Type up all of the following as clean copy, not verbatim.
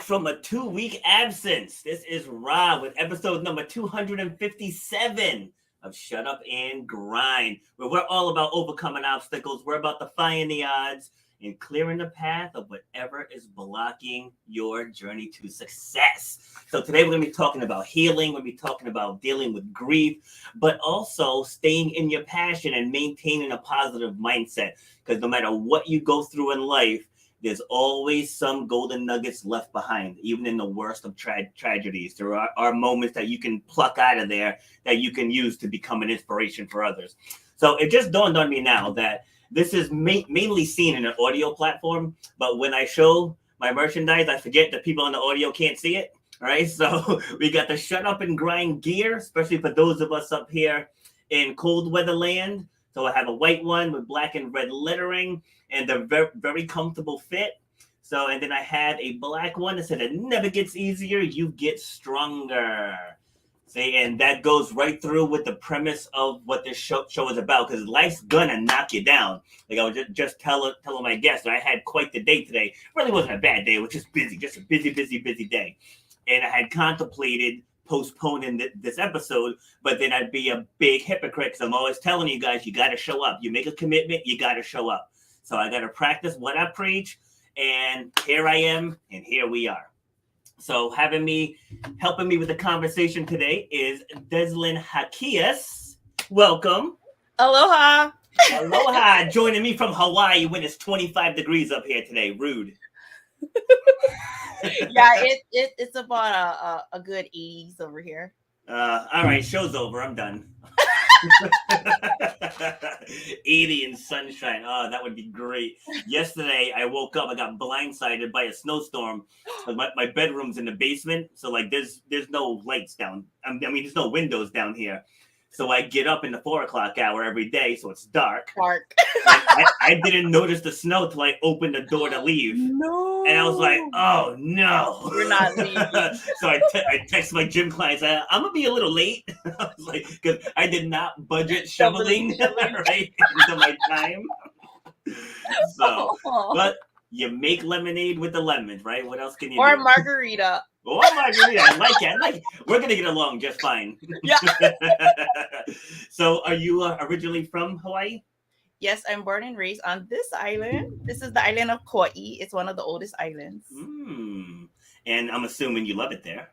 from a 2-week absence. This is Rob with episode number 257 of Shut Up and Grind, where we're all about overcoming obstacles. We're about defying the odds and clearing the path of whatever is blocking your journey to success. So today we're going to be talking about healing. We're going to be talking about dealing with grief, but also staying in your passion and maintaining a positive mindset. Because no matter what you go through in life, there's always some golden nuggets left behind, even in the worst of tragedies. There are moments that you can pluck out of there that you can use to become an inspiration for others. So it just dawned on me now that this is mainly seen in an audio platform, but when I show my merchandise, I forget that people on the audio can't see it. All right, so we got the Shut Up and Grind gear, especially for those of us up here in cold weather land. So I have a white one with black and red lettering, and they're very, very comfortable fit. So, and then I had a black one that said, "It never gets easier, you get stronger." See, and that goes right through with the premise of what this show is about, because life's gonna knock you down. Like I was just telling my guests, I had quite the day today. It really wasn't a bad day. It was just busy, just a busy day. And I had contemplated postponing this episode, but then I'd be a big hypocrite because I'm always telling you guys, you got to show up. You make a commitment, you got to show up. So I got to practice what I preach, and here I am, and here we are. So helping me with the conversation today is Deslynn Jaquias. Welcome. Aloha. Aloha. Joining me from Hawaii when it's 25 degrees up here today. Rude. Yeah, it's about a good 80s over here. All right, show's over. I'm done. 80 and sunshine. Oh, that would be great. Yesterday, I woke up. I got blindsided by a snowstorm. My bedroom's in the basement, so like there's no lights down. I mean, there's no windows down here. So I get up in the 4 o'clock hour every day, so it's dark. I didn't notice the snow till I opened the door to leave. No. And I was like, oh, no. We're not leaving. So I text my gym clients, I'm going to be a little late. I was like, because I did not budget shoveling right into my time. So, but you make lemonade with the lemons, right? What else can you do? Or margarita. Oh, margarita. I like it. We're going to get along just fine. Yeah. So are you originally from Hawaii? Yes, I'm born and raised on this island. This is the island of Kauai. It's one of the oldest islands. And I'm assuming you love it there.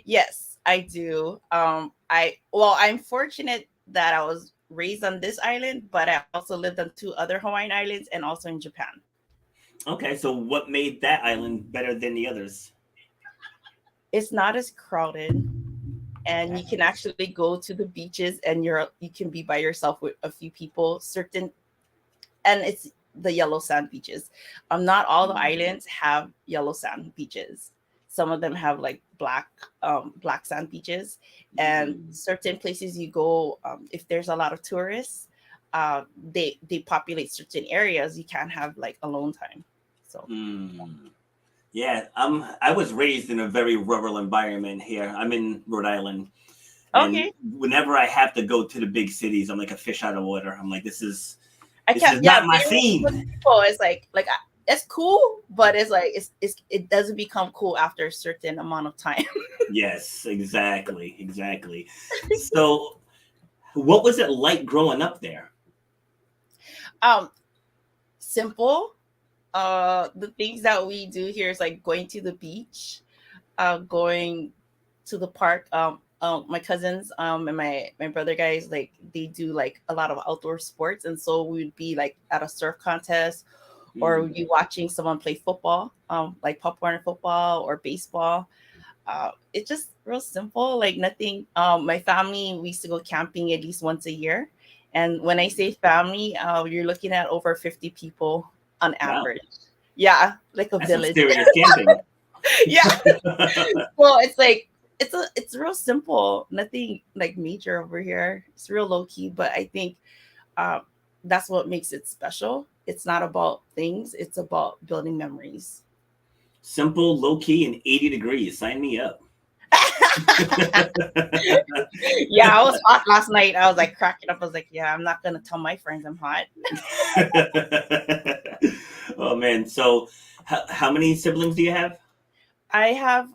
Yes, I do. I'm fortunate that I was raised on this island, but I also lived on 2 other Hawaiian islands and also in Japan. Okay, so what made that island better than the others? It's not as crowded, and you can actually go to the beaches, and you can be by yourself with a few people. And it's the yellow sand beaches. Not all the islands have yellow sand beaches. Some of them have like black sand beaches, and certain places you go, if there's a lot of tourists, they populate certain areas. You can't have like alone time. So. Yeah, I was raised in a very rural environment here. I'm in Rhode Island. Okay. Whenever I have to go to the big cities, I'm like a fish out of water. I'm like, this is not my scene. It's like it's cool, but it's like it doesn't become cool after a certain amount of time. Yes, exactly. So, what was it like growing up there? Simple. The things that we do here is like going to the beach, going to the park. My cousins and my brother guys, like they do like a lot of outdoor sports, and so we'd be like at a surf contest, or we'd be watching someone play football, like popcorn football or baseball. It's just real simple, like nothing. My family, we used to go camping at least once a year, and when I say family, you're looking at over 50 people on average. Wow. Yeah, like a village. Serious camping. Yeah. Well, it's like it's real simple, nothing like major over here. It's real low key, but I think that's what makes it special. It's not about things, it's about building memories. Simple, low key, and 80 degrees. Sign me up. Yeah, I was hot last night. I was like cracking up. I was like, yeah, I'm not gonna tell my friends I'm hot. Oh man, so how many siblings do you have? I have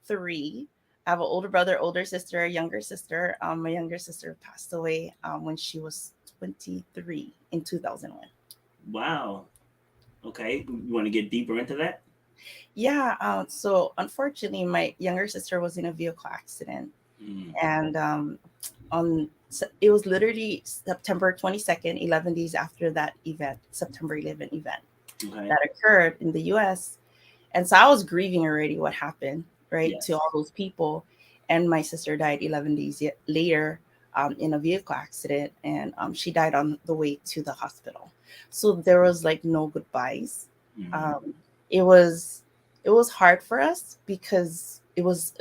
three. I have an older brother, older sister, a younger sister. My younger sister passed away when she was 23 in 2001. Wow. Okay. You want to get deeper into that? Yeah. So unfortunately, my younger sister was in a vehicle accident, Mm, and it was literally September 22nd, 11 days after that event, September 11 event okay. that occurred in the U.S. And so I was grieving already what happened, right, to Yes. all those people. And my sister died 11 days later in a vehicle accident. And she died on the way to the hospital. So there was like no goodbyes. Mm, Um, it was it was hard for us because it was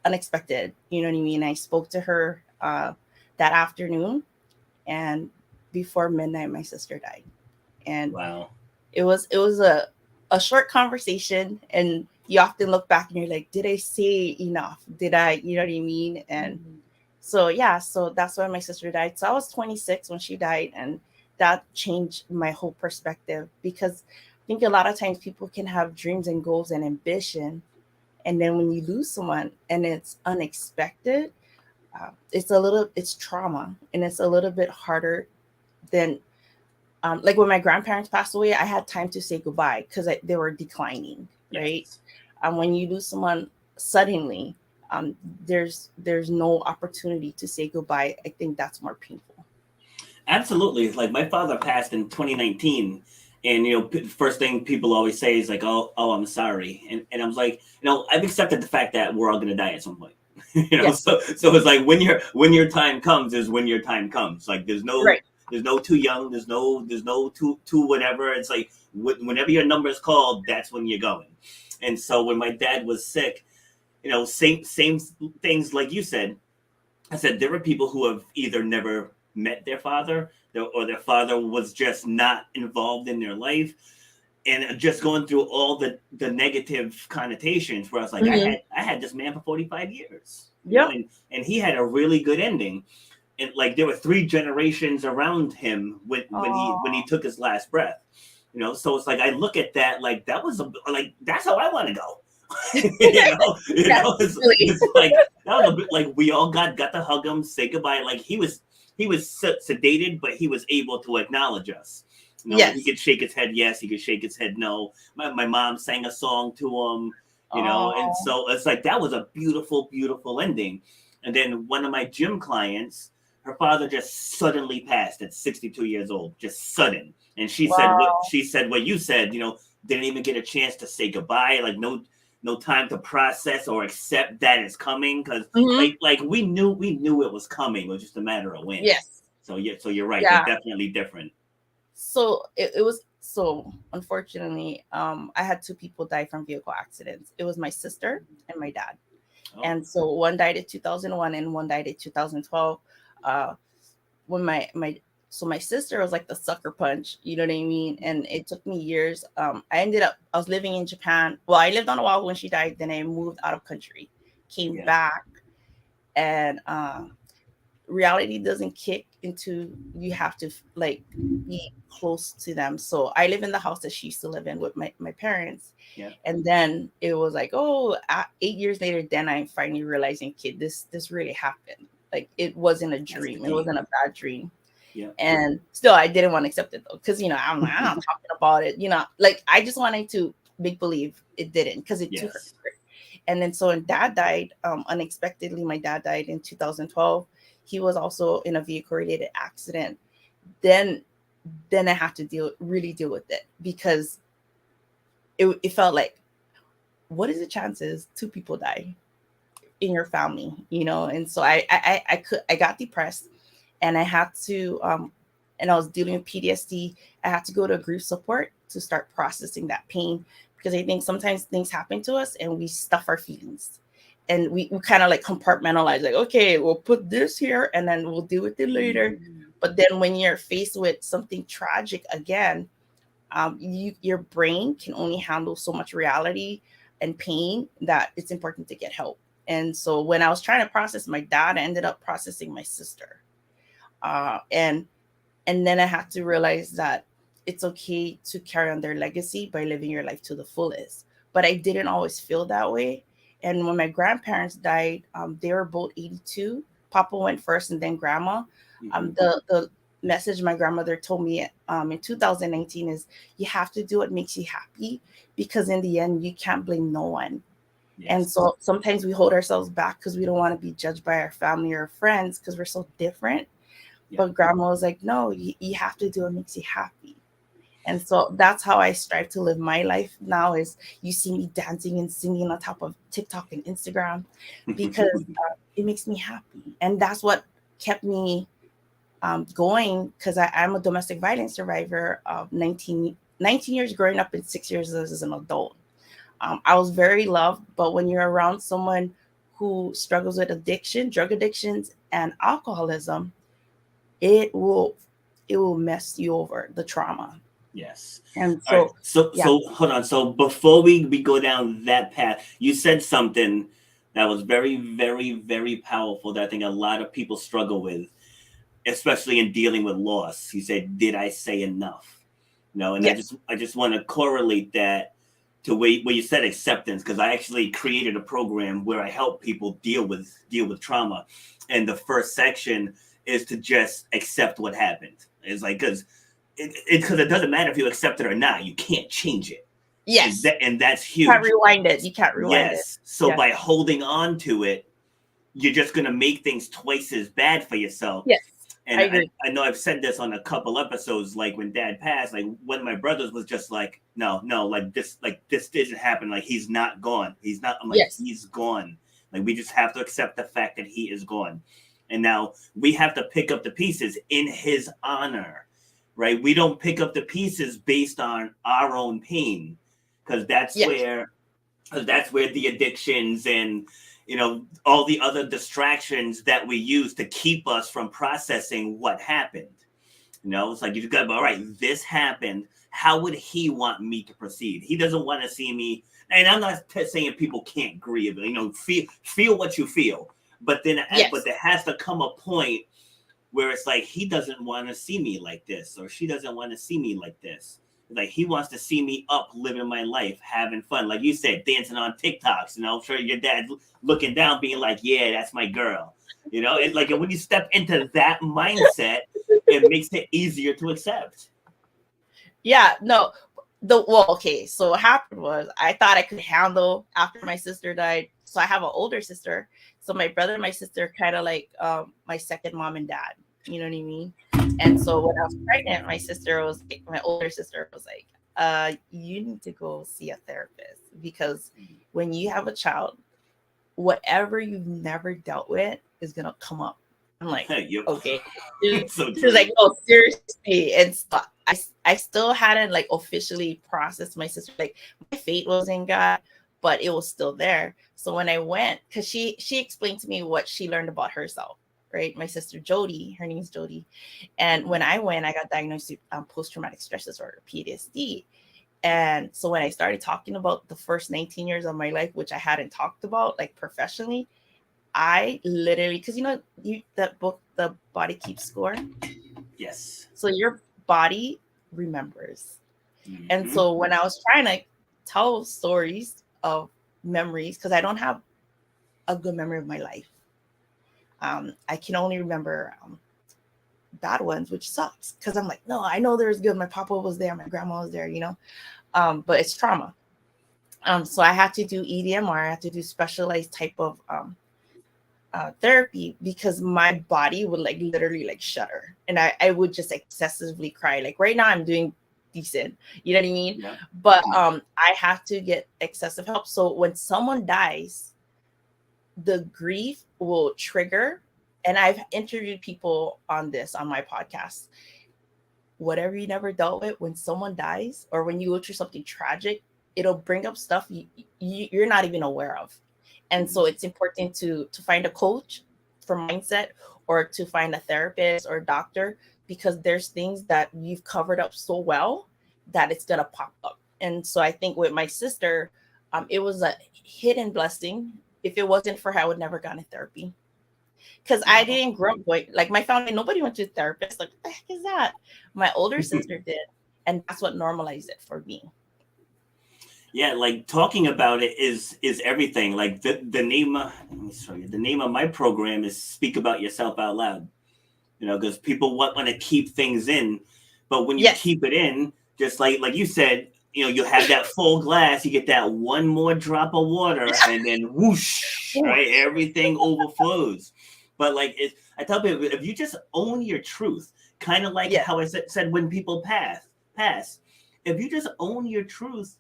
unexpected. You know what I mean? I spoke to her that afternoon, and before midnight, my sister died. And wow. it was a short conversation, and you often look back and you're like, did I say enough? Did I, you know what I mean? And so yeah, so that's why my sister died. So I was 26 when she died, and that changed my whole perspective because I think a lot of times people can have dreams and goals and ambition, and then when you lose someone and it's unexpected, it's trauma, and it's a little bit harder than like when my grandparents passed away, I had time to say goodbye because they were declining, right? Yes. When you lose someone suddenly, um, there's no opportunity to say goodbye. I think that's more painful. Absolutely. Like my father passed in 2019, and first thing people always say is like, "Oh, I'm sorry," and I was like, I've accepted the fact that we're all gonna die at some point. Yes, So it's like when your time comes is when your time comes. Like right. there's no too young, there's no too whatever. It's like whenever your number is called, that's when you're going. And so when my dad was sick, same things like you said. I said there were people who have either never met their father, or their father was just not involved in their life, and just going through all the negative connotations. Where I was like, I Hmm. had I had this man for 45 years, Yep. and he had a really good ending, and like there were three generations around him when he Oh, took his last breath. So it's like I look at that like that was like that's how I want to go. yes, really. It's like that was a bit like we all got to hug him, say goodbye. Like he was sedated, but he was able to acknowledge us. Like he Yes. could shake his head yes, he could shake his head no. My mom sang a song to him, and Oh, so it's like that was a beautiful, beautiful ending. And then one of my gym clients, her father just suddenly passed at 62 years old, just sudden. And wow. she said what you said, didn't even get a chance to say goodbye, like no time to process or accept that it's coming, because Hmm. like we knew it was coming. It was just a matter of when. Yes. So yeah, so you're right. They're Yeah. definitely different. So it was so unfortunately, I had two people die from vehicle accidents. It was my sister and my dad. Oh, And so one died in 2001 and one died in 2012. Uh, when my sister was like the sucker punch, you know what I mean? And it took me years. I was living in Japan. Well, I lived on Oahu when she died. Then I moved out of country, came yeah, back, and reality doesn't kick into you have to like be close to them. So I live in the house that she used to live in with my parents. yeah, And then it was like, oh, 8 years later, then I'm finally realizing, kid, this really happened. Like it wasn't a that's the dream. It key. wasn't a bad dream. Yeah, And still I didn't want to accept it though. Cause I'm like, I'm not talking about it. Like I just wanted to make believe it didn't because it too hurt. yes, And then so when dad died, unexpectedly, my dad died in 2012. He was also in a vehicle related accident. Then then I had to really deal with it because it felt like, what is the chances two people die in your family, And so I got depressed, and I had to and I was dealing with PTSD. I had to go to grief support to start processing that pain because I think sometimes things happen to us and we stuff our feelings. And we kind of like compartmentalize, like, okay, we'll put this here and then we'll deal with it later. But then when you're faced with something tragic again, your brain can only handle so much reality and pain that it's important to get help. And so when I was trying to process my dad, I ended up processing my sister. And then I had to realize that it's okay to carry on their legacy by living your life to the fullest, but I didn't always feel that way. And when my grandparents died, they were both 82. Papa went first and then grandma. The message my grandmother told me in 2019 is you have to do what makes you happy, because in the end, you can't blame no one. Yes. And so sometimes we hold ourselves back because we don't want to be judged by our family or friends because we're so different. Yeah. But grandma was like, no, you have to do what makes you happy. And so that's how I strive to live my life now. Is you see me dancing and singing on top of TikTok and Instagram because it makes me happy. And that's what kept me going, because I'm a domestic violence survivor of 19 years growing up and 6 years as an adult. I was very loved, but when you're around someone who struggles with addiction, drug addictions, and alcoholism, it will mess you over, the trauma. Yes. And so, right. So hold on. So before we go down that path, you said something that was very, very, very powerful that I think a lot of people struggle with, especially in dealing with loss. You said, "Did I say enough?" No, and yes. I just want to correlate that to where you said acceptance, because I actually created a program where I help people deal with trauma, and the first section is to just accept what happened. It's like because it doesn't matter if you accept it or not, you can't change it. Yes, and that's huge. You can't rewind it. You can't rewind it. So by holding on to it, you're just gonna make things twice as bad for yourself. Yes. And I know I've said this on a couple episodes, like when Dad passed, like one of my brothers was just like, no, like this didn't happen. Like he's not gone. He's not. I'm like, yes. He's gone. Like we just have to accept the fact that he is gone. And now we have to pick up the pieces in his honor, right? We don't pick up the pieces based on our own pain, because that's where the addictions and all the other distractions that we use to keep us from processing what happened. It's like, you've got, all right, this happened. How would he want me to proceed? He doesn't want to see me. And I'm not saying people can't grieve, feel what you feel. But then, but there has to come a point where it's like, he doesn't want to see me like this, or she doesn't want to see me like this. Like, he wants to see me up, living my life, having fun. Like you said, dancing on TikToks, I'm sure your dad looking down, being like, yeah, that's my girl. It's like, when you step into that mindset, it makes it easier to accept. Yeah, no. Okay, so what happened was, I thought I could handle after my sister died. So I have an older sister. So my brother and my sister kind of like my second mom and dad. You know what I mean? And so when I was pregnant, my older sister was like, you need to go see a therapist, because when you have a child, whatever you've never dealt with is going to come up. I'm like, okay. She was like, no, seriously. And so I still hadn't like officially processed my sister. Like, my fate was in God, but it was still there. So when I went, because she explained to me what she learned about herself. Right, my sister Jody, her name is Jody, and when I went, I got diagnosed with post-traumatic stress disorder, PTSD. And so when I started talking about the first 19 years of my life, which I hadn't talked about like professionally, I literally, because that book, The Body Keeps Score. Yes. So your body remembers. Mm-hmm. And so when I was trying to tell stories of memories, because I don't have a good memory of my life. I can only remember bad ones, which sucks, because I'm like, no, I know there's good. My papa was there, my grandma was there, but it's trauma. So I had to do EDMR. I had to do specialized type of therapy, because my body would like literally like shudder, and I would just excessively cry. Like right now, I'm doing decent, you know what I mean? Yeah. But I have to get excessive help. So when someone dies, the grief will trigger, and I've interviewed people on this on my podcast. Whatever you never dealt with, when someone dies or when you go through something tragic, it'll bring up stuff you're not even aware of. And so it's important to find a coach for mindset, or to find a therapist or a doctor, because there's things that you've covered up so well that it's gonna pop up. And so I think with my sister, it was a hidden blessing. If it wasn't for her, I would never gone to therapy, because I didn't grow up going, like, my family, nobody went to a therapist. Like, what the heck is that? My older sister did, and that's what normalized it for me. Yeah, like talking about it is everything. Like the name let me show you. The name of my program is Speak About Yourself Out Loud. Because people want to keep things in, but when you Yes. keep it in, just like you said, you have that full glass, you get that one more drop of water, and then whoosh, Ooh, right? Everything overflows. But like I tell people, if you just own your truth, kind of like yes. how I said when people pass, if you just own your truth,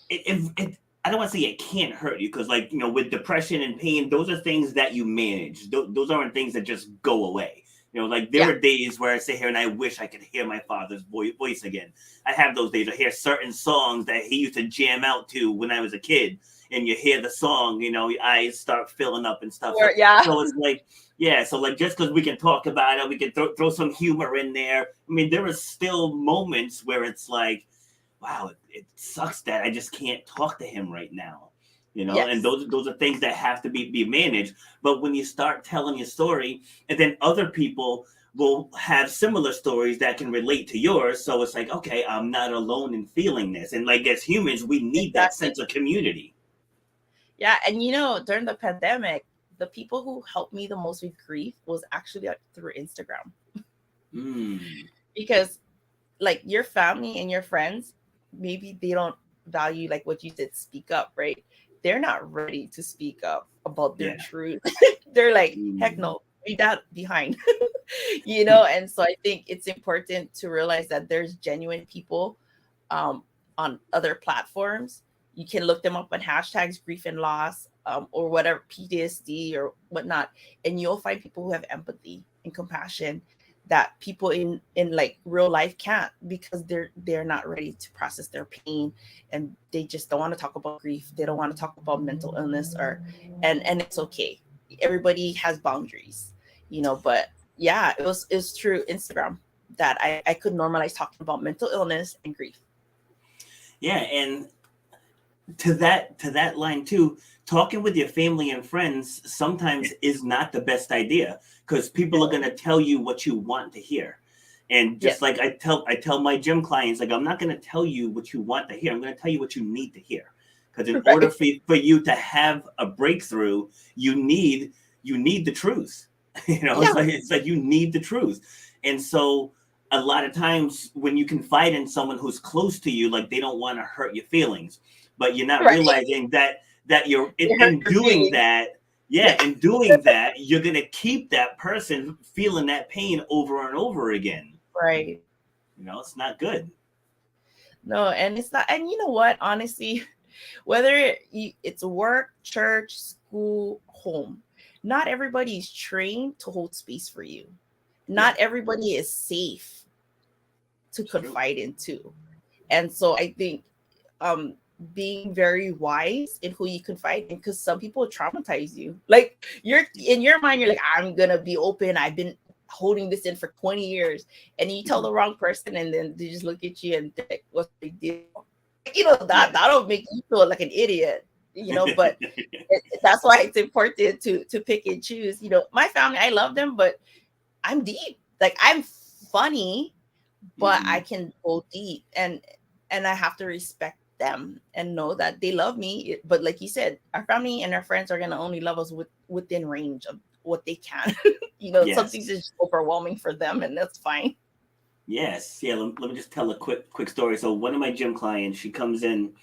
it I don't want to say it can't hurt you because, like, with depression and pain, those are things that you manage. Those aren't things that just go away. Like there Yeah. are days where I sit here and I wish I could hear my father's voice again. I have those days. I hear certain songs that he used to jam out to when I was a kid, and you hear the song, your eyes start filling up and stuff. So, Yeah. so it's like, yeah. So like, just because we can talk about it, we can throw some humor in there. I mean, there are still moments where it's like, wow, it sucks that I just can't talk to him right now. And Yes. those are things that have to be managed. But when you start telling your story, and then other people will have similar stories that can relate to yours, so it's like, okay, I'm not alone in feeling this. And like as humans, we need that Exactly. sense of community. Yeah, and during the pandemic, the people who helped me the most with grief was actually through Instagram, Mm, because like your family and your friends, maybe they don't value like what you said, speak up, right? They're not ready to speak up about their yeah. truth. They're like, heck Mm, no, leave that behind. And so I think it's important to realize that there's genuine people um, on other platforms. You can look them up on hashtags grief and loss, or whatever, PTSD or whatnot, and you'll find people who have empathy and compassion that people in like real life can't, because they're not ready to process their pain, and they just don't want to talk about grief. They don't want to talk about mental illness, or and it's okay. Everybody has boundaries, but yeah, it was through Instagram that I could normalize talking about mental illness and grief. yeah, and to that line too, talking with your family and friends sometimes is not the best idea because people are going No. to tell you what you want to hear. And just Yes. like I tell my gym clients, like, I'm not going to tell you what you want to hear, I'm going to tell you what you need to hear. Because in order Right. for you to have a breakthrough, you need the truth. Yeah. It's like you need the truth. And so a lot of times when you confide in someone who's close to you, like, they don't want to hurt your feelings, but you're not Right. realizing that you're in, It hurt in your doing feelings. that. Yeah, Yeah. in doing that, you're gonna keep that person feeling that pain over and over again. Right. It's not good. No, and it's not. And you know what? Honestly, whether it's work, church, school, home, not everybody is trained to hold space for you. Yeah, Not everybody is safe to it's true. confide into. And so I think um being very wise in who you confide in, because some people traumatize you. Like, you're in your mind, you're like, I'm gonna be open. I've been holding this in for 20 years. And you tell Mhm. the wrong person, and then they just look at you and they're like, what's the big deal? That Yeah. that'll make you feel like an idiot. But that's why it's important to pick and choose. My family, I love them, but I'm deep. Like, I'm funny, but I Hmm. can go deep, and I have to respect them and know that they love me. But like you said, our family and our friends are gonna only love us within range of what they can. Some things Yes. is just overwhelming for them, and that's fine. Yes. Yeah. Let me just tell a quick story. So one of my gym clients, she comes in,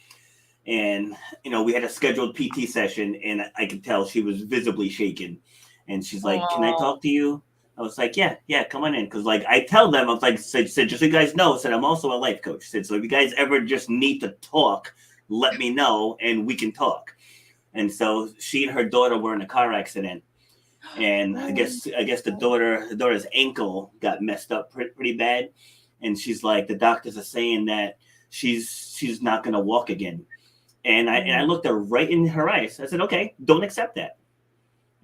and we had a scheduled PT session, and I could tell she was visibly shaken, and she's like, "Can I Oh, talk to you?" I was like, "Yeah, yeah, come on in." Because like I tell them, I was like, said, just so you guys know, said I'm also a life coach. Said, so if you guys ever just need to talk, let me know and we can talk. And so she and her daughter were in a car accident, and I oh, guess I guess the daughter's ankle got messed up pretty bad, and she's like, the doctors are saying that she's not gonna walk again. And I oh, looked her right in her eyes. I said, okay, don't accept that.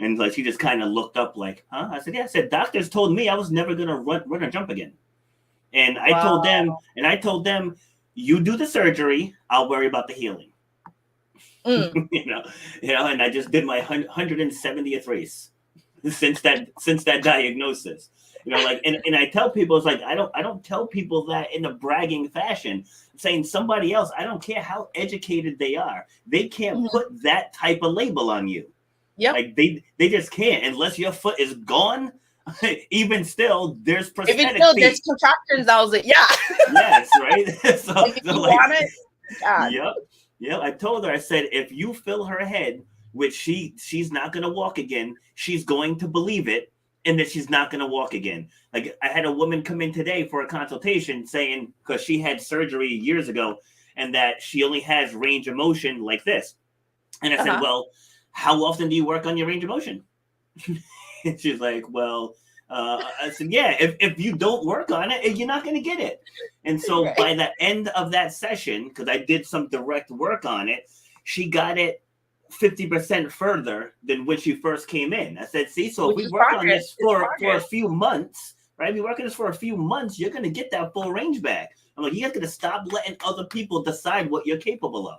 And like she just kind of looked up like, huh? I said, yeah. I said, doctors told me I was never gonna run or jump again. And I told wow. them, and I told them, you do the surgery, I'll worry about the healing. Mm. you know, and I just did my 170th race. since that diagnosis. You know, like, and I tell people, it's like, I don't tell people that in a bragging fashion. I'm saying somebody else, I don't care how educated they are, they can't Mhm. put that type of label on you. Yep. Like they just can't unless your foot is gone. Even still, there's Even prosthetic still, there's feet. contractions. I was like, yeah. Yes, right. so, Like if so you like, want it, God. yep, yep. I told her, I said, if you fill her head, which she's not gonna walk again, she's going to believe it, and that she's not gonna walk again. Like I had a woman come in today for a consultation saying, because she had surgery years ago, and that she only has range of motion like this. And I said, Uh-huh. well, how often do you work on your range of motion? And she's like, well, I said, yeah, if you don't work on it, you're not going to get it. And so Right. by the end of that session, because I did some direct work on it, she got it 50% further than when she first came in. I said, see, so if Which we is work on progress. this It's for a progress. few months, right? We work on this for a few months, you're going to get that full range back. I'm like, you guys got to stop letting other people decide what you're capable of.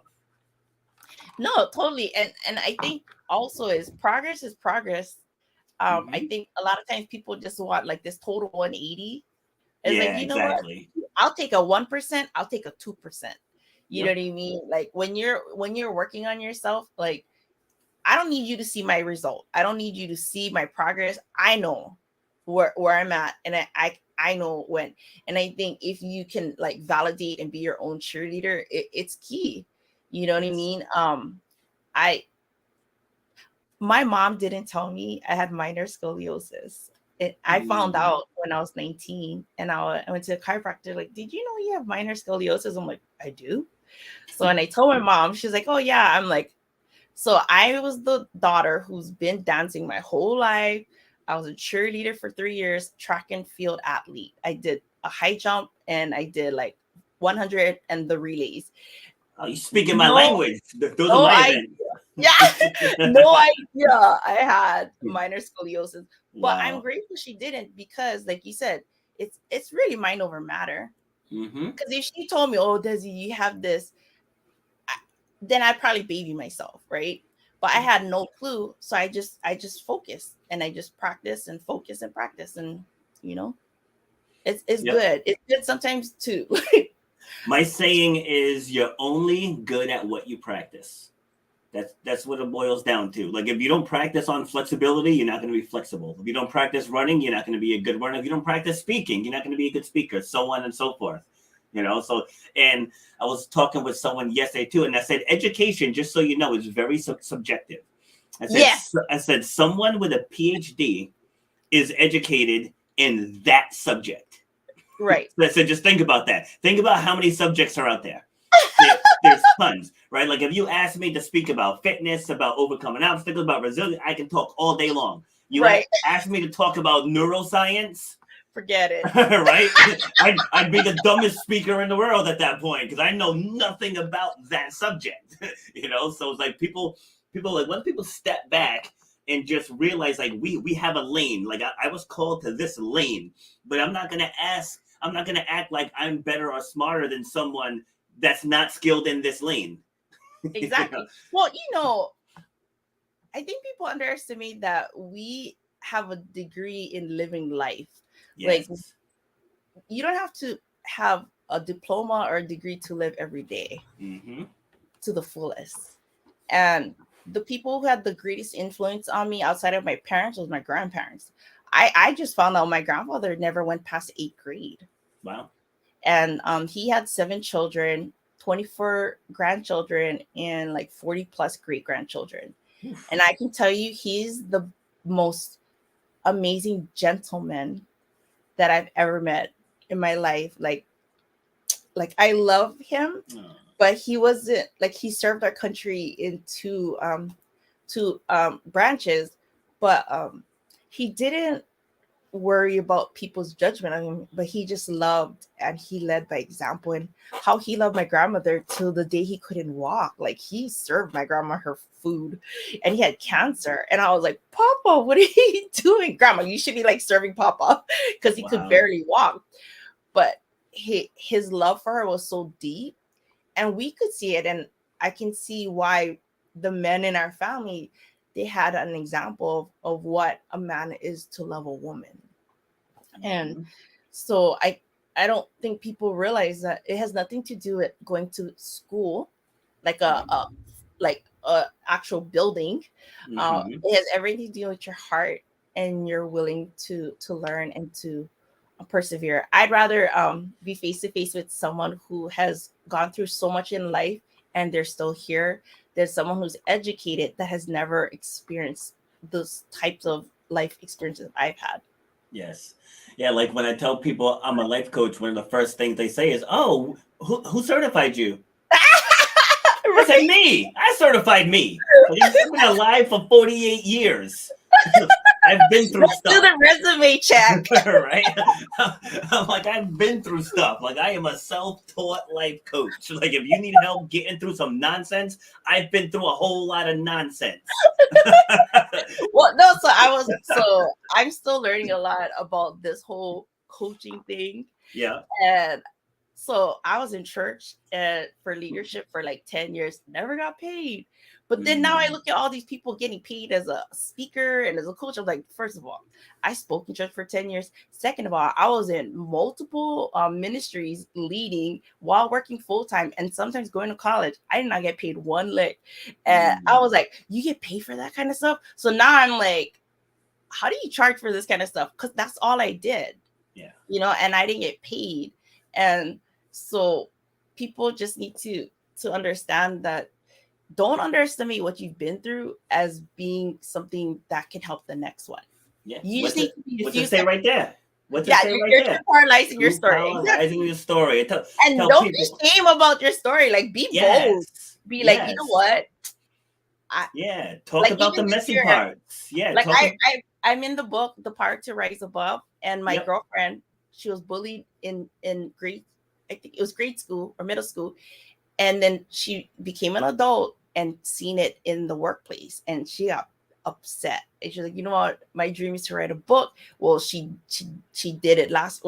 No, totally. And I think also is progress is progress. I Mm-hmm. think a lot of times people just want like this total 180. It's like, Yeah, you know what? exactly. I'll take a 1%, I'll take a 2%. You know Yep. what I mean? Like when you're working on yourself, like I don't need you to see my result. I don't need you to see my progress. I know where I'm at, and I know when. And I think if you can like validate and be your own cheerleader, it's key. You know what I Yes. mean? I My mom didn't tell me I had minor scoliosis. I found Mm. out when I was 19, and I went to a chiropractor. Like, did you know you have minor scoliosis? I'm like, I do. So when I told my mom, she's like, oh yeah. I'm like, so I was the daughter who's been dancing my whole life. I was a cheerleader for 3 years, track and field athlete. I did a high jump and I did like 100 and the relays. Oh, you speaking my No, language. Those are no my idea. events. Yeah, no idea I had minor scoliosis. But I'm Wow. grateful she didn't because, like you said, it's really mind over matter. Mm-hmm. Because if she told me, "Oh, Desi, you have this," then I'd probably baby myself, right? But I had no clue, so I just focused and I just practice and focus and practice, and you know, it's Yep. good. It's good sometimes too. My saying is, you're only good at what you practice. That's what it boils down to. Like if you don't practice on flexibility, you're not going to be flexible. If you don't practice running, you're not going to be a good runner. If you don't practice speaking, you're not going to be a good speaker. So on and so forth. You know. So, and I was talking with someone yesterday too, and I said education, just so you know, is very subjective. Yes, I said someone with a PhD is educated in that subject. right. So just think about that. Think about how many subjects are out there. There's tons, right? Like if you ask me to speak about fitness, about overcoming obstacles, about resilience, I can talk all day long. You Right. ask me to talk about neuroscience, Forget it. right? I'd be the dumbest speaker in the world at that point because I know nothing about that subject. So it's like people like once people step back and just realize like we have a lane. Like I was called to this lane, but I'm not gonna act like I'm better or smarter than someone that's not skilled in this lane. you know? Exactly. Well, I think people underestimate that we have a degree in living life. Like, Yes. you don't have to have a diploma or a degree to live every day Mm-hmm. to the fullest. And the people who had the greatest influence on me outside of my parents was my grandparents. I just found out my grandfather never went past 8th grade. Wow. And he had 7 children, 24 grandchildren, and like 40 plus great grandchildren. Oof. And I can tell you, he's the most amazing gentleman that I've ever met in my life. Like I love him, Oh. but he wasn't like he served our country in two branches, but he didn't worry about people's judgment on him, but he just loved and he led by example. And how he loved my grandmother till the day he couldn't walk. Like he served my grandma her food, and he had cancer. And I was like, Papa, what are you doing? Grandma, you should be like serving Papa because he could Wow. barely walk. But his love for her was so deep, and we could see it. And I can see why the men in our family, they had an example of what a man is to love a woman. And so I don't think people realize that it has nothing to do with going to school, like a actual building. It has everything to do with your heart, and you're willing to learn and to persevere. I'd rather be face to face with someone who has gone through so much in life and they're still here than someone who's educated that has never experienced those types of life experiences I've had. Yes. Yeah, like when I tell people I'm a life coach, one of the first things they say is, "Oh, who certified you?" I said, "Me. I certified me. Like, I've been alive for 48 years. I've been through Let's do stuff." the resume check. Right? I'm like, I've been through stuff. Like, I am a self-taught life coach. Like, if you need help getting through some nonsense, I've been through a whole lot of nonsense. Well, no, so I'm still learning a lot about this whole coaching thing. Yeah. And so I was in church for leadership for like 10 years, never got paid. But then now I look at all these people getting paid as a speaker and as a coach. I'm like, first of all, I spoke in church for 10 years. Second of all, I was in multiple ministries leading while working full time and sometimes going to college. I did not get paid one lick. And I was like, you get paid for that kind of stuff? So now I'm like, how do you charge for this kind of stuff? Because that's all I did. Yeah. And I didn't get paid. And so people just need to understand that don't underestimate what you've been through as being something that can help the next one. Yeah. You just need to be what to say right there. What to say right you're there. paralyzing your story. Paralyzing your story. And don't be shame about your story. Like, be bold. Be like, you know what? Talk like, about the messy parts. Yeah. Like I'm in the book, The Power to Rise Above, and my girlfriend, she was bullied in grade, I think it was grade school or middle school. And then she became an adult and seen it in the workplace, and she got upset. And she's like, you know what? My dream is to write a book. Well, she did it last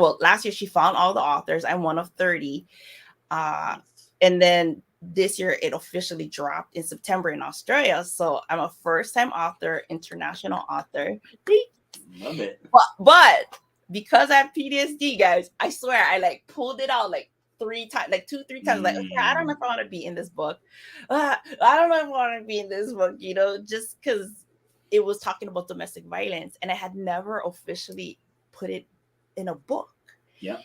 year. She found all the authors. I'm one of 30. And then this year it officially dropped in September in Australia. So I'm a first-time author, international author. Love it. But because I have PTSD, guys, I swear I like pulled it out like 3 times, like 2-3 times. Like, okay, I don't know if I want to be in this book. I don't know if I want to be in this book, just because it was talking about domestic violence and I had never officially put it in a book. Yeah.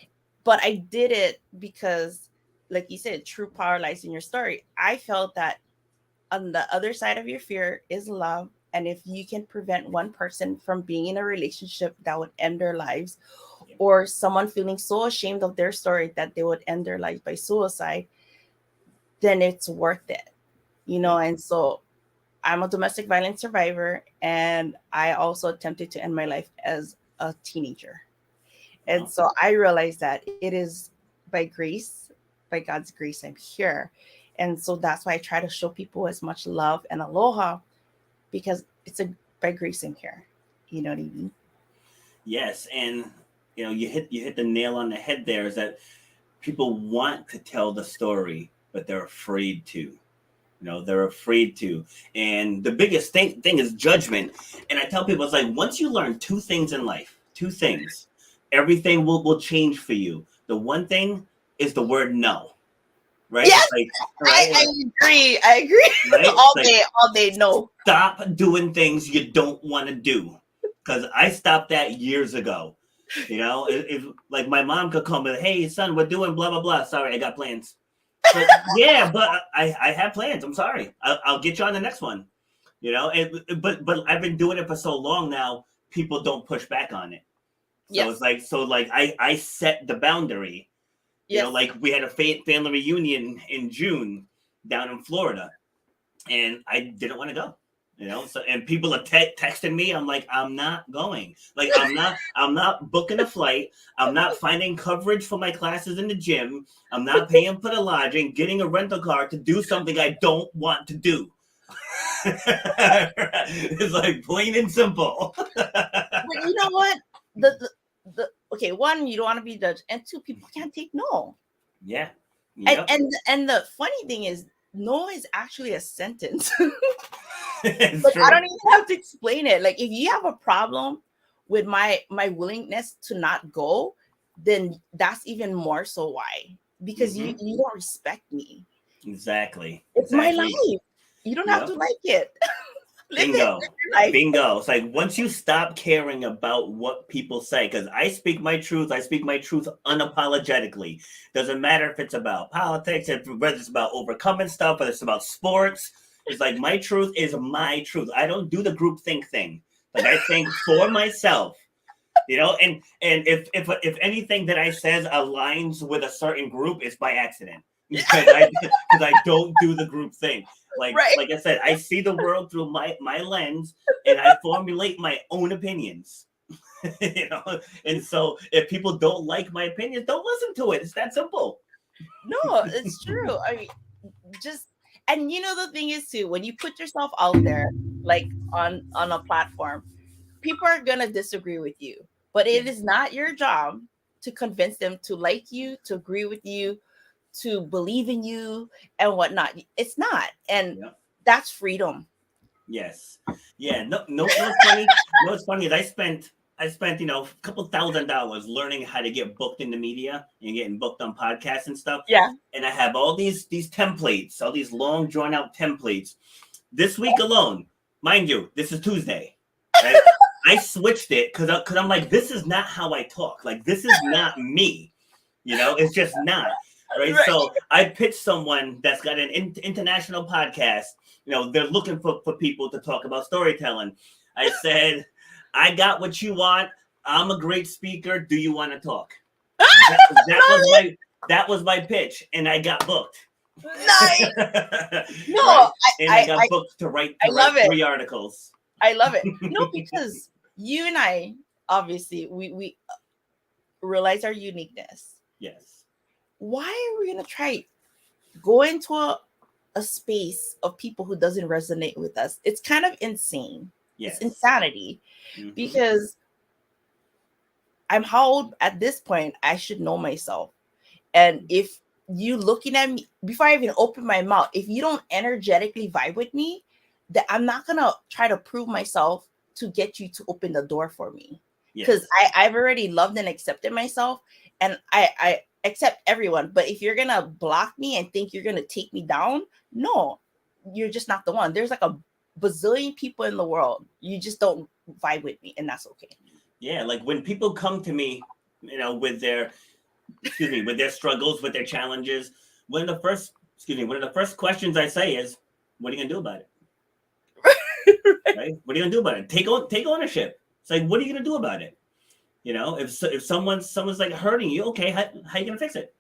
But I did it because, like you said, true power lies in your story. I felt that on the other side of your fear is love. And if you can prevent one person from being in a relationship that would end their lives, or someone feeling so ashamed of their story that they would end their life by suicide, then it's worth it, And so I'm a domestic violence survivor, and I also attempted to end my life as a teenager. And so I realized that it is by grace, by God's grace, I'm here. And so that's why I try to show people as much love and aloha, because it's by grace I'm here. You know what I mean? Yes. And you hit the nail on the head there, is that people want to tell the story, but they're afraid to. They're afraid to. And the biggest thing is judgment. And I tell people, it's like, once you learn 2 things in life, 2 things, everything will change for you. The one thing is the word no. Right? Yes, right? I agree. Right? all day, no. Stop doing things you don't want to do. Because I stopped that years ago. If like my mom could come and, hey, son, we're doing blah, blah, blah. Sorry, I got plans. But, but I have plans. I'm sorry. I'll get you on the next one. But I've been doing it for so long now, people don't push back on it. So it's like, I set the boundary. Like we had a family reunion in June down in Florida, and I didn't want to go. So, and people are texting me. I'm like, I'm not going. Like, I'm not booking a flight. I'm not finding coverage for my classes in the gym. I'm not paying for the lodging, getting a rental car to do something I don't want to do. It's like plain and simple. But you know what? Okay, 1, you don't want to be judged, and 2, people can't take no. Yeah. Yep. And the funny thing is, no is actually a sentence. It's Like, I true. don't even have to explain it. Like, if you have a problem with my willingness to not go, then that's even more so why. Because Hmm. you don't respect me. Exactly. It's my Exactly. life. You don't have to Yep. like it. Live it. Bingo. Live your life. Bingo. It's like once you stop caring about what people say, because I speak my truth, I speak my truth unapologetically. Doesn't matter if it's about politics, whether it's about overcoming stuff, whether it's about sports. It's like my truth is my truth. I don't do the group think thing. Like I think for myself, and if anything that I says aligns with a certain group, it's by accident because I don't do the group thing. Right. Like I said, I see the world through my lens, and I formulate my own opinions. And so if people don't like my opinions, don't listen to it. It's that simple. No, it's true. I mean, just, and the thing is too, when you put yourself out there, like on a platform, people are gonna disagree with you, but it Yeah, is not your job to convince them to like you, to agree with you, to believe in you, and whatnot. It's not, and yeah. that's freedom. Yes. Yeah. No. No. No. It's funny. No. It's funny is I spent a couple $1,000 learning how to get booked in the media and getting booked on podcasts and stuff. Yeah. And I have all these templates, all these long drawn out templates. This week alone, mind you, this is Tuesday, right? I switched it because I'm like, this is not how I talk. Like this is not me. It's just not. Right. Right. So I pitched someone that's got an international podcast. They're looking for people to talk about storytelling. I said, I got what you want. I'm a great speaker. Do you want to talk? That was my pitch, and I got booked. Nice. No, Right, and I got I booked to write I love it. 3 articles. I love it. No, because you and I, obviously, we realize our uniqueness. Yes. Why are we gonna try go into a space of people who doesn't resonate with us? It's kind of insane. It's Yes. insanity, Hmm. because I'm how old at this point? I should know myself. And if you looking at me before I even open my mouth, if you don't energetically vibe with me, that I'm not gonna try to prove myself to get you to open the door for me. Because Yes. I've already loved and accepted myself, and I accept everyone. But if you're gonna block me and think you're gonna take me down, no, you're just not the one. There's like a bazillion people in the world. You just don't vibe with me, and that's okay. Yeah. Like when people come to me, with their with their struggles, with their challenges, one of the first questions I say is, "What are you gonna do about it?" Right? What are you gonna do about it? Take ownership. It's like, what are you gonna do about it? If someone's like hurting you, okay, how you gonna fix it?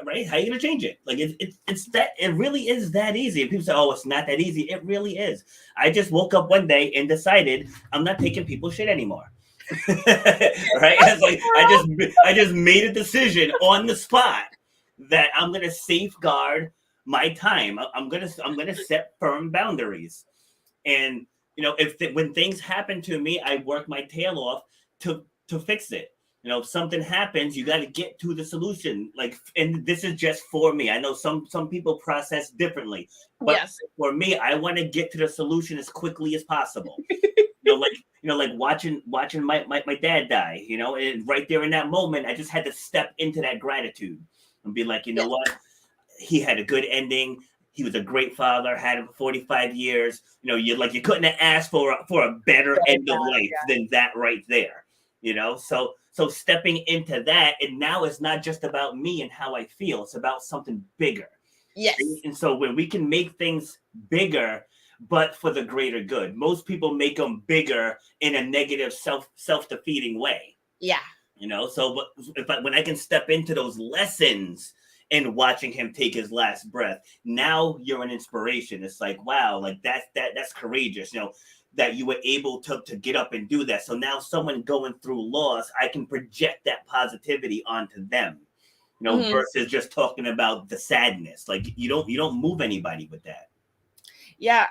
Right? How you gonna change it? Like it's that it really is that easy. And people say, "Oh, it's not that easy." It really is. I just woke up one day and decided I'm not taking people's shit anymore. Right? It's like I just made a decision on the spot that I'm gonna safeguard my time. I'm gonna set firm boundaries. And when things happen to me, I work my tail off to fix it. If something happens, you got to get to the solution. Like, and this is just for me. I know some people process differently, but Yes. for me, I want to get to the solution as quickly as possible. Like like watching my dad die. And right there in that moment, I just had to step into that gratitude and be like, you know Yes. what, he had a good ending. He was a great father. Had him for 45 years. You couldn't have asked for a better end of life than that right there. So stepping into that, and now it's not just about me and how I feel. It's about something bigger. Yes. And so when we can make things bigger, but for the greater good, most people make them bigger in a negative self defeating way. Yeah. So but when I can step into those lessons and watching him take his last breath, now you're an inspiration. It's like, wow, like that's courageous, that you were able to get up and do that. So now someone going through loss, I can project that positivity onto them, Mhm. versus just talking about the sadness. Like you don't move anybody with that. Yeah.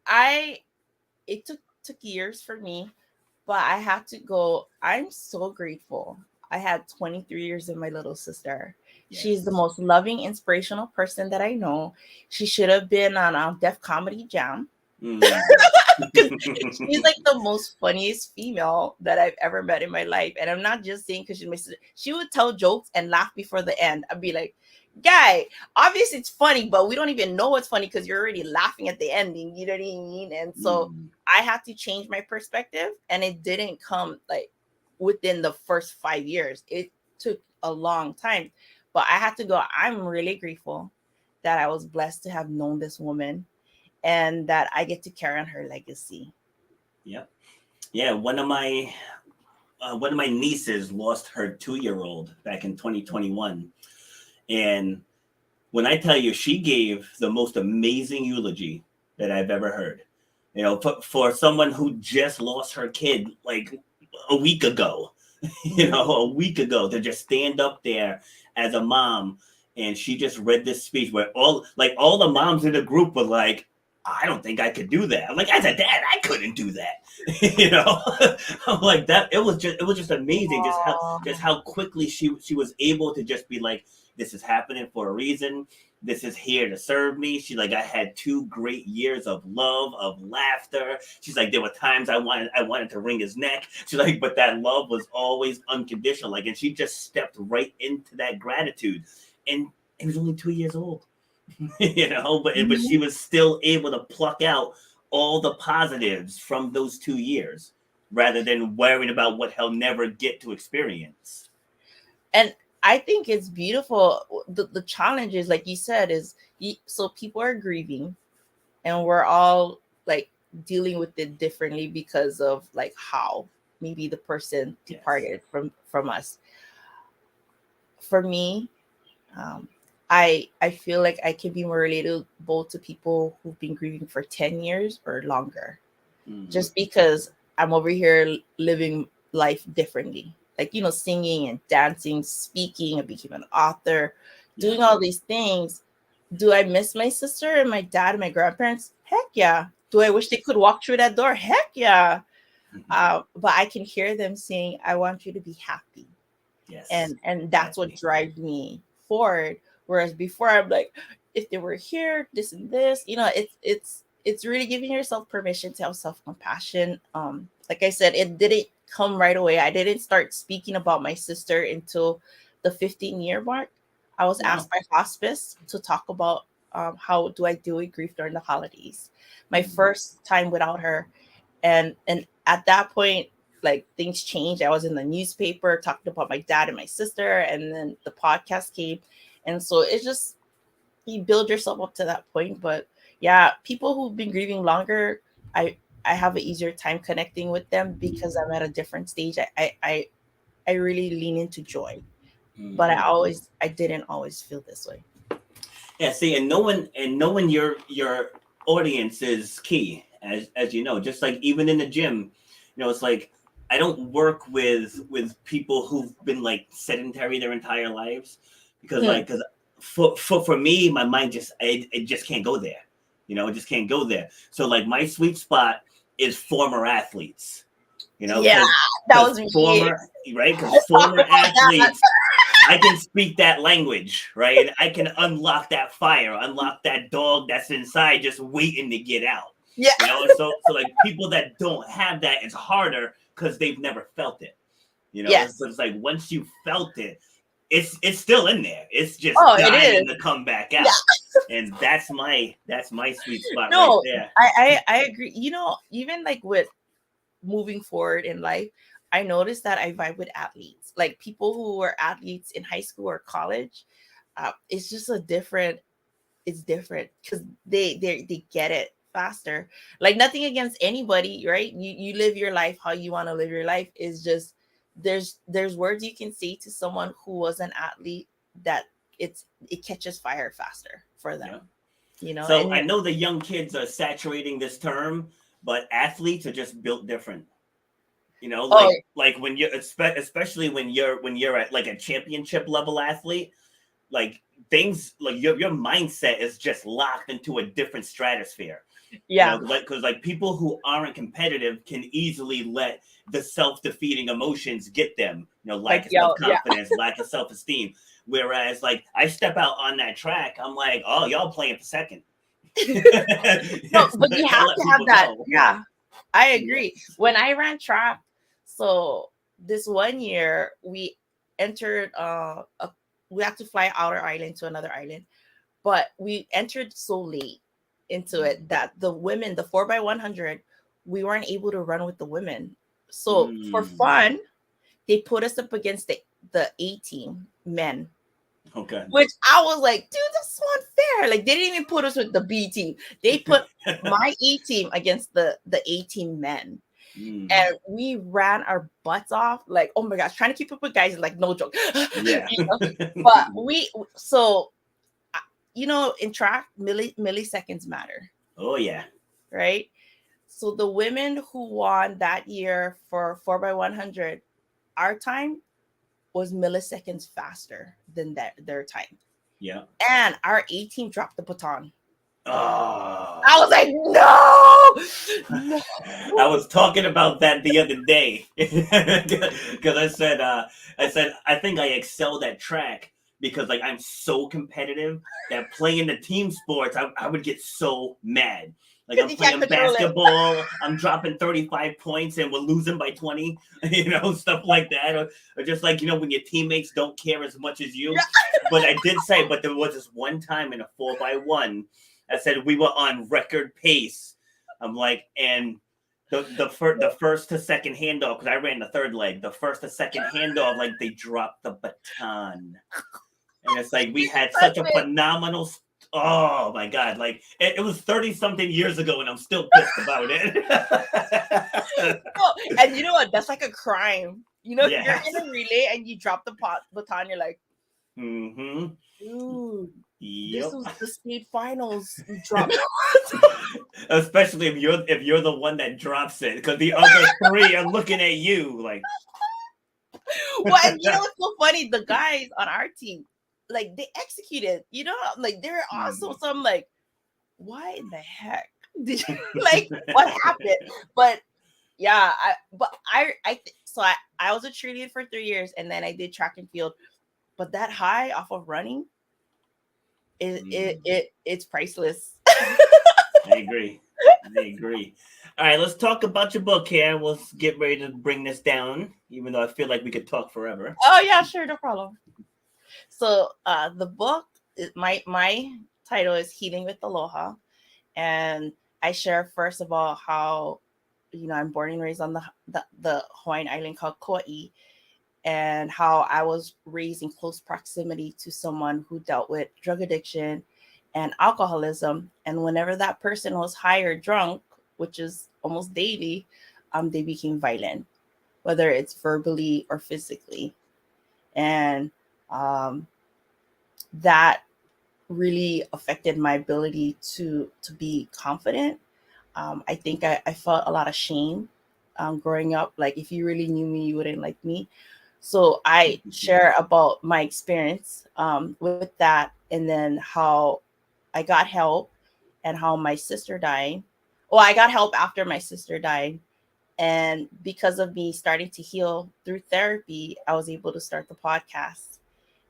I it took years for me, but I have to go. I'm so grateful. I had 23 years of my little sister. She's the Yes. most loving, inspirational person that I know. She should have been on Def Comedy Jam. Mm. Because she's like the most funniest female that I've ever met in my life. And I'm not just saying because she's my sister. She would tell jokes and laugh before the end. I'd be like, guy, obviously it's funny, but we don't even know what's funny because you're already laughing at the ending. You know what I mean? And so I had to change my perspective, and it didn't come like within the first 5 years. It took a long time, but I had to go. I'm really grateful that I was blessed to have known this woman and that I get to carry on her legacy. Yep. Yeah. One of my nieces lost her 2-year-old back in 2021, and when I tell you, she gave the most amazing eulogy that I've ever heard. You know, for someone who just lost her kid like a week ago, a week ago, to just stand up there as a mom, and she just read this speech where all the moms in the group were like, I don't think I could do that. I'm like, as a dad, I couldn't do that. I'm like that. It was just amazing, just how quickly she was able to just be like, this is happening for a reason. This is here to serve me. She's like, I had 2 great years of love, of laughter. She's like, there were times I wanted to wring his neck. She's like, but that love was always unconditional. Like, and she just stepped right into that gratitude. And he was only 2 years old, but she was still able to pluck out all the positives from those 2 years rather than worrying about what he'll never get to experience. And I think it's beautiful. The challenge is, like you said, so people are grieving, and we're all like dealing with it differently because of like how maybe the person departed from us. For me, I feel like I can be more relatable to people who've been grieving for 10 years or longer, just because I'm over here living life differently. Like, singing and dancing, speaking. I became an author, doing all these things. Do I miss my sister and my dad and my grandparents? Heck yeah. Do I wish they could walk through that door? Heck yeah. But I can hear them saying, I want you to be happy. Yes. And that's what drives me forward. Whereas before, I'm like, if they were here, this and this, it's really giving yourself permission to have self-compassion. Like I said, it didn't come right away. I didn't start speaking about my sister until the 15-year mark. I was asked by hospice to talk about how do I deal with grief during the holidays. My first time without her. And at that point, like, things changed. I was in the newspaper talking about my dad and my sister, and then the podcast came. And so it's just, you build yourself up to that point. But yeah, people who've been grieving longer, I have an easier time connecting with them because I'm at a different stage. I really lean into joy, but I didn't always feel this way. Yeah, see, and knowing your audience is key, as you know. Just like even in the gym, it's like I don't work with people who've been like sedentary their entire lives, because for me, my mind it just can't go there. It just can't go there. So like my sweet spot is former athletes. Yeah, that was former, right? Because former athletes, I can speak that language, right? And I can unlock that fire, unlock that dog that's inside just waiting to get out. Yeah. So like people that don't have that, it's harder because they've never felt it. Yes. So it's like once you felt it, it's still in there. It's just dying to come back out. Yeah. And that's my sweet spot right there. I agree. Even like with moving forward in life, I noticed that I vibe with athletes, like people who were athletes in high school or college. It's just it's different because they get it faster. Like, nothing against anybody, right? You live your life how you want to live your life. Is just there's words you can say to someone who was an athlete that it catches fire faster for them. So I know the young kids are saturating this term, but athletes are just built different. Like when you're, especially when you're at like a championship level athlete, like things like your mindset is just locked into a different stratosphere. Yeah. Because like people who aren't competitive can easily let the self-defeating emotions get them, lack of self-confidence, lack of self-esteem. Whereas like I step out on that track, I'm like, oh, y'all playing for second. No, but you Gotta have let to have people that. know. Yeah, I agree. Yes. When I ran track, so this one year we entered we had to fly outer island to another island, but we entered so late into it that the women, the 4x100, we weren't able to run with the women. So for Mm. fun, they put us up against the A team men, Okay. which I was like, dude, that's so unfair. Like they didn't even put us with the B team. They put my A team against the A team men. Mm. And we ran our butts off. Like, oh my gosh, trying to keep up with guys is like no joke. Yeah. You know? But so in track, milliseconds matter, Oh yeah. right? So the women who won that year for 4x100, our time was milliseconds faster than their time. Yeah. And our A team dropped the baton. Oh. I was like, no. I was talking about that the other day because I said I think I excelled at track because like I'm so competitive that playing the team sports I would get so mad. Like Because I'm you can't playing control it. basketball, I'm dropping 35 points and we're losing by 20, stuff like that. Or just like, when your teammates don't care as much as you. Yeah. But I did say, but there was this one time in a 4x1, I said we were on record pace. I'm like, and the first to second handoff, because I ran the third leg, the first to second handoff, like they dropped the baton. And it's like we had such a phenomenal. Oh my god! Like it was 30 something years ago, and I'm still pissed about it. And you know what? That's like a crime. You're Yes. in a relay and you drop the baton. You're like, Mm-hmm. dude, this Yep. was the state finals. You dropped. Especially if you're the one that drops it, because the other three are looking at you like. Well, and what's so funny? The guys on our team, like they executed. Like they were awesome. So I'm like, why in the heck did you like what happened? But yeah, I was a cheerleader for 3 years, and then I did track and field. But that high off of running, it's priceless. I agree. All right, let's talk about your book here. We'll get ready to bring this down, even though I feel like we could talk forever. Oh yeah, sure, no problem. So the book, my title is Healing with Aloha, and I share first of all how I'm born and raised on the Hawaiian island called Kauai, and how I was raised in close proximity to someone who dealt with drug addiction and alcoholism. And whenever that person was high or drunk, which is almost daily, they became violent, whether it's verbally or physically. And that really affected my ability to be confident. I think I felt a lot of shame growing up. Like if you really knew me, you wouldn't like me. So I share about my experience with that, and then how I got help, and how my sister died. Well, I got help after my sister died. And because of me starting to heal through therapy, I was able to start the podcast.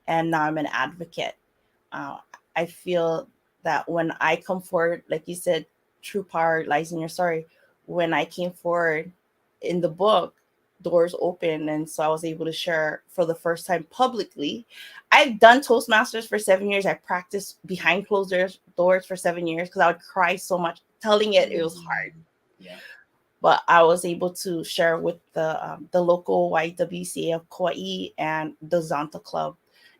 And now I'm an advocate. Uh, I feel that when I come forward, like you said, true power lies in your story. When I came forward in the book, doors open, and so I was able to share for the first time publicly. I've done Toastmasters for 7 years. I practiced behind closed doors for 7 years because I would cry so much. Telling it was hard. Yeah. But I was able to share with the local YWCA of Kauai and the Zonta Club,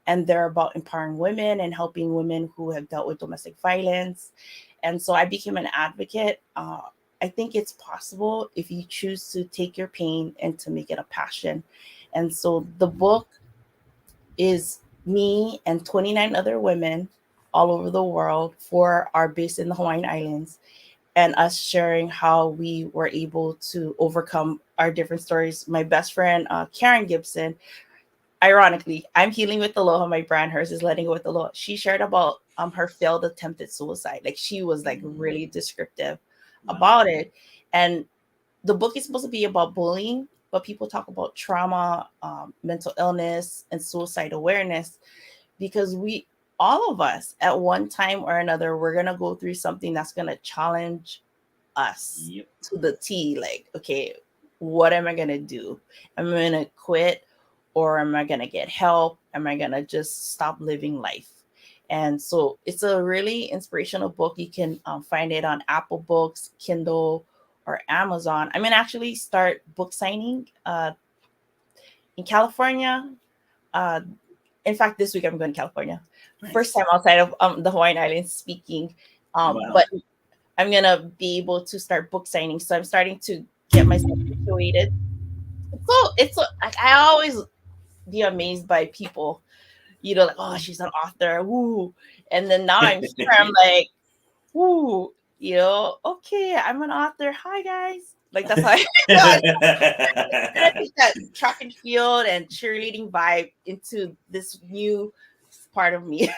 and they're about empowering women and helping women who have dealt with domestic violence. And so I became an advocate. I think it's possible if you choose to take your pain and to make it a passion. And so the book is me and 29 other women all over the world, for are based in the Hawaiian Islands, and us sharing how we were able to overcome our different stories. My best friend, Karen Gibson, ironically, I'm healing with Aloha, my brand, hers is letting go with Aloha. She shared about her failed attempted suicide. Like she was like really descriptive about it. And the book is supposed to be about bullying, but people talk about trauma, mental illness, and suicide awareness, because all of us at one time or another, we're going to go through something that's going to challenge us Yep. to the T. Like, okay, what am I going to do? Am I going to quit, or am I going to get help? Am I going to just stop living life? And so it's a really inspirational book. You can find it on Apple Books, Kindle, or Amazon. I'm going to actually start book signing in California. Uh, in fact, this week I'm going to California. Nice. First time outside of the Hawaiian Islands speaking. Wow. But I'm going to be able to start book signing. So I'm starting to get myself situated. I always be amazed by people, like, oh, she's an author. Woo. And then now I'm sure I'm like, woo, okay, I'm an author. Hi, guys. Like, that's how I take that track and field and cheerleading vibe into this new part of me.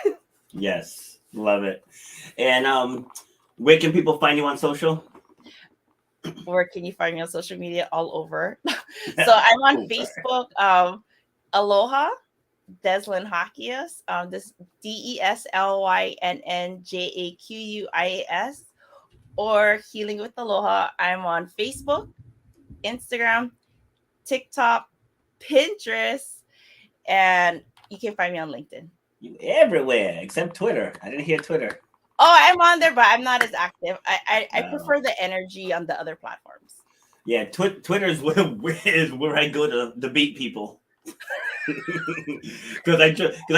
Yes, love it. And where can people find you on social? Where can you find me on social media? All over. So I'm on Facebook, Aloha, Deslynn Jaquias. This DESLYNNJAQUIAS, or Healing with Aloha. I'm on Facebook, Instagram, TikTok, Pinterest, and you can find me on LinkedIn. You everywhere except Twitter. I didn't hear Twitter. Oh, I'm on there, but I'm not as active. I prefer the energy on the other platforms. Yeah, Twitter is where I go to debate people. Because I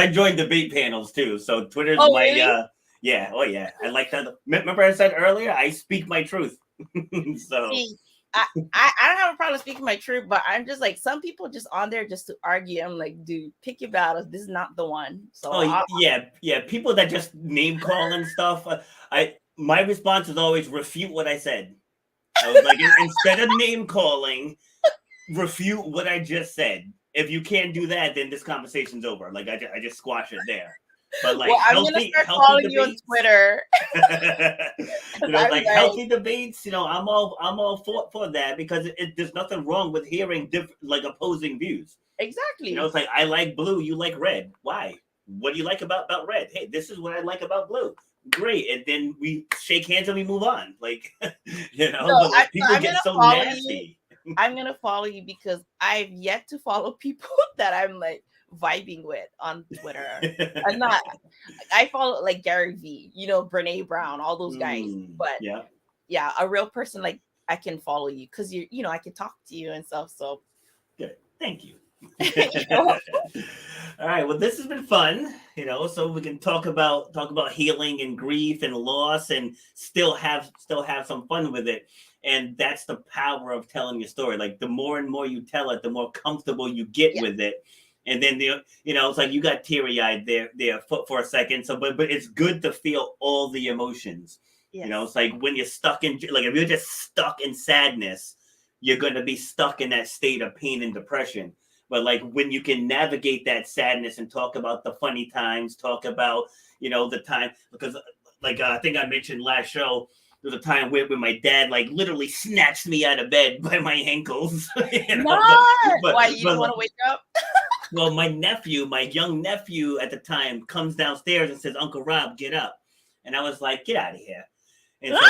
joined debate panels too. So Twitter's my really? yeah. Oh yeah, I like that. Remember I said earlier, I speak my truth. So see, I don't have a problem speaking my truth, but I'm just like, some people just on there just to argue. I'm like, dude, pick your battles. This is not the one. So yeah. People that just name call and stuff. My response is always refute what I said. I was like, instead of name calling, refute what I just said. If you can't do that, then this conversation's over. Like I just squash it there. But like, I'm gonna start following you on Twitter. Like healthy debates. I'm all for that, because there's nothing wrong with hearing like opposing views. Exactly. It's like, I like blue, you like red. Why? What do you like about red? Hey, this is what I like about blue. Great. And then we shake hands and we move on. Like, but like, people get so nasty. I'm gonna follow you because I've yet to follow people that I'm like vibing with on Twitter. I follow like Gary V, Brene Brown, all those guys. But yeah, a real person, like, I can follow you because I can talk to you and stuff. So good. Thank you. All right. Well, this has been fun, so we can talk about healing and grief and loss, and still have some fun with it. And that's the power of telling your story. Like, the more and more you tell it, the more comfortable you get with it. And then it's like you got teary-eyed there for a second. So, but it's good to feel all the emotions. Yes. It's like when you're stuck in, like, if you're just stuck in sadness, you're going to be stuck in that state of pain and depression. But like, when you can navigate that sadness and talk about the funny times, talk about, the time, because like, I think I mentioned last show, there was a time where my dad like literally snatched me out of bed by my ankles. Why? You didn't want to wake up? Well, my young nephew at the time comes downstairs and says, "Uncle Rob, get up." And I was like, "Get out of here." And so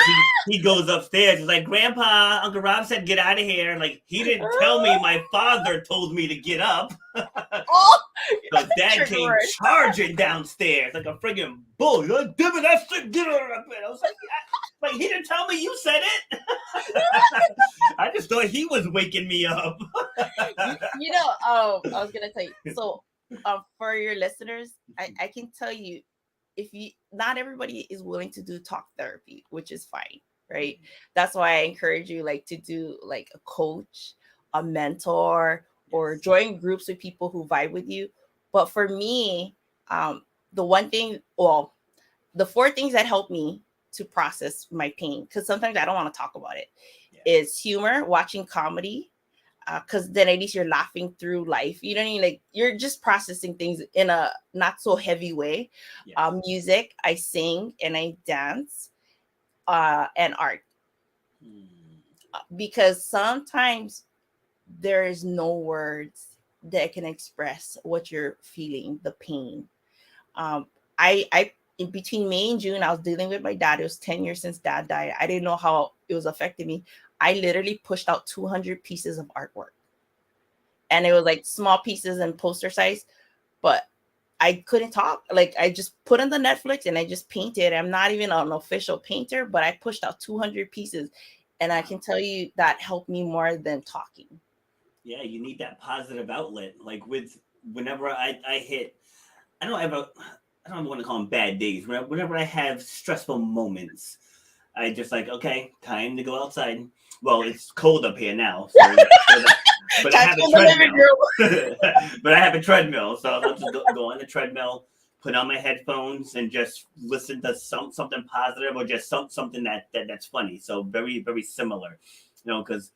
he goes upstairs. He's like, "Grandpa, Uncle Rob said get out of here." Like, he didn't tell me. My father told me to get up. So Dad came charging downstairs like a friggin' bull. Damn it, I said get out of bed. I was like, he didn't tell me you said it. I just thought he was waking me up. I was gonna tell you. So, for your listeners, I can tell you, not everybody is willing to do talk therapy, which is fine, right? That's why I encourage you, like, to do like a coach, a mentor, or join groups with people who vibe with you. But for me, the four things that help me to process my pain, because sometimes I don't want to talk about it, is humor, watching comedy, because then at least you're laughing through life. You know what I mean? Like, you're just processing things in a not so heavy way. Music, I sing and I dance, and art. Because sometimes there is no words that can express what you're feeling, the pain. I in between May and June, I was dealing with my dad. It was 10 years since dad died. I didn't know how it was affecting me. I literally pushed out 200 pieces of artwork. And it was like small pieces and poster size, but I couldn't talk. Like I just put on the Netflix and I just painted. I'm not even an official painter, but I pushed out 200 pieces. And I can tell you that helped me more than talking. Yeah, you need that positive outlet. Like whenever I hit, I don't want to call them bad days. Whenever I have stressful moments, I just like, okay, time to go outside. Well, it's cold up here now, but I have a treadmill. But I have a treadmill, so I'll just go on the treadmill, put on my headphones, and just listen to something positive or just something that's funny. So very, very similar, because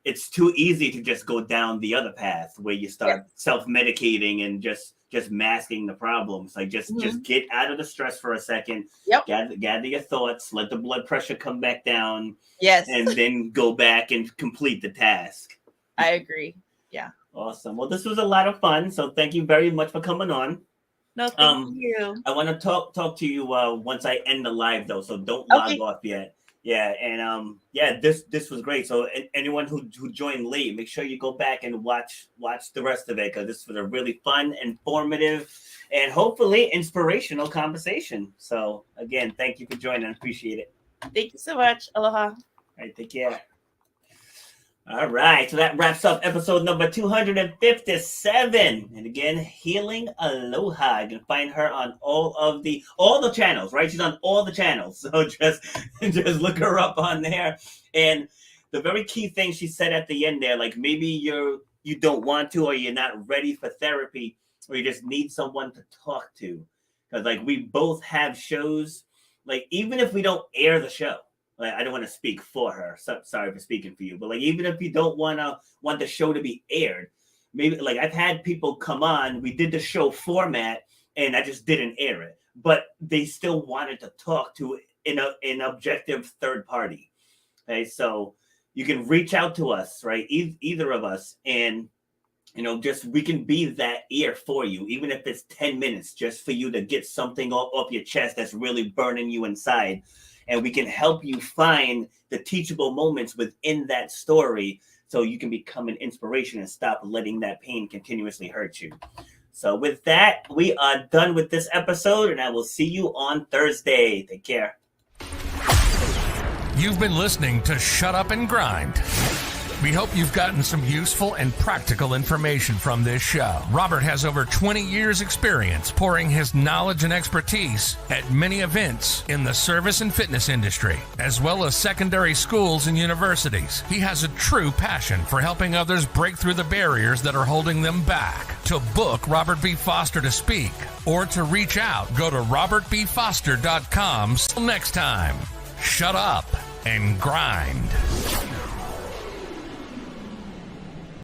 it's too easy to just go down the other path where you start self-medicating and just masking the problems. Like just get out of the stress for a second. Yep. Gather your thoughts, let the blood pressure come back down. Yes. And then go back and complete the task. I agree. Yeah. Awesome. Well, this was a lot of fun. So thank you very much for coming on. No, thank you. I want to talk to you once I end the live though. So don't log off yet. Yeah, and this was great. So anyone who joined late, make sure you go back and watch the rest of it, because this was a really fun, informative, and hopefully inspirational conversation. So again, thank you for joining. I appreciate it. Thank you so much. Aloha. All right, take care. All right, so that wraps up episode number 257. And again, Healing Aloha. You can find her on all the channels, right? She's on all the channels. So just look her up on there. And the very key thing she said at the end there, like maybe you don't want to, or you're not ready for therapy, or you just need someone to talk to. Because like we both have shows, like even if we don't air the show, like, I don't want to speak for her. So, sorry for speaking for you. But like, even if you don't want the show to be aired, maybe like I've had people come on, we did the show format and I just didn't air it, but they still wanted to talk to an objective third party. Okay. So you can reach out to us, right? Either of us. And, just, we can be that ear for you, even if it's 10 minutes, just for you to get something off your chest that's really burning you inside. And we can help you find the teachable moments within that story so you can become an inspiration and stop letting that pain continuously hurt you. So with that, we are done with this episode, and I will see you on Thursday. Take care. You've been listening to Shut Up and Grind. We hope you've gotten some useful and practical information from this show. Robert has over 20 years experience pouring his knowledge and expertise at many events in the service and fitness industry, as well as secondary schools and universities. He has a true passion for helping others break through the barriers that are holding them back. To book Robert B. Foster to speak or to reach out, go to robertbfoster.com. Till next time, shut up and grind.